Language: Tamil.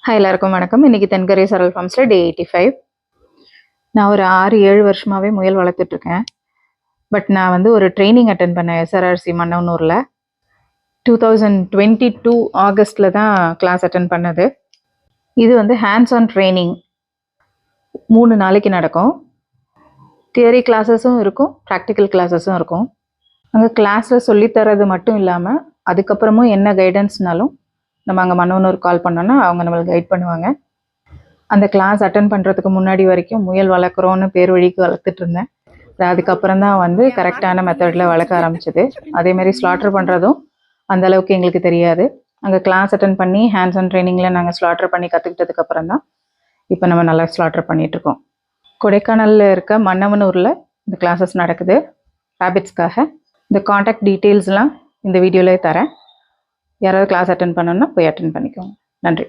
ஹாய் எல்லாருக்கும் வணக்கம். இன்னைக்கு தென்கரை சரல் ஃபார்ம்ஸில் டே 85. நான் ஒரு 6-7 வருஷமாகவே முயல் வளர்த்துட்ருக்கேன். பட் நான் வந்து ஒரு ட்ரைனிங் அட்டன் பண்ணேன் SRRC மன்னவனூரில். 2022 ஆகஸ்டில் தான் கிளாஸ் அட்டன் பண்ணது. இது வந்து ஹேண்ட்ஸ் ஆன் ட்ரைனிங் 3 நாளைக்கு நடக்கும். தியரி கிளாஸஸும் இருக்கும், ப்ராக்டிக்கல் கிளாஸஸும் இருக்கும். அங்கே கிளாஸில் சொல்லித்தரது மட்டும் இல்லாமல் அதுக்கப்புறமும் என்ன கைடன்ஸ்னாலும் நம்ம அங்கே மன்னவனூர் கால் பண்ணோன்னா அவங்க நம்மளுக்கு கைட் பண்ணுவாங்க. அந்த கிளாஸ் அட்டன் பண்ணுறதுக்கு முன்னாடி வரைக்கும் முயல் வளர்க்குறோன்னு பேர் வழிக்கு வளர்த்துட்டு இருந்தேன். அதுக்கப்புறம் தான் வந்து கரெக்டான மெத்தடில் வளர்க்க ஆரம்பிச்சது. அதேமாதிரி ஸ்லாட்டர் பண்ணுறதும் அந்தளவுக்கு எங்களுக்கு தெரியாது. அங்கே கிளாஸ் அட்டன் பண்ணி ஹேண்ட்ஸ் ஆன் ட்ரைனிங்கில் நாங்கள் ஸ்லாட்டர் பண்ணி கற்றுக்கிட்டதுக்கப்புறம் தான் இப்போ நம்ம நல்லா ஸ்லாட்டர் பண்ணிகிட்ருக்கோம். கொடைக்கானலில் இருக்க மன்னவனூரில் இந்த கிளாஸஸ் நடக்குது ரேபிட்ஸ்க்காக. இந்த காண்டாக்ட் டீட்டெயில்ஸ்லாம் இந்த வீடியோவிலே தரேன். யாராவது கிளாஸ் அட்டன் பண்ணணுன்னா போய் அட்டன் பண்ணிக்கோங்க. நன்றி.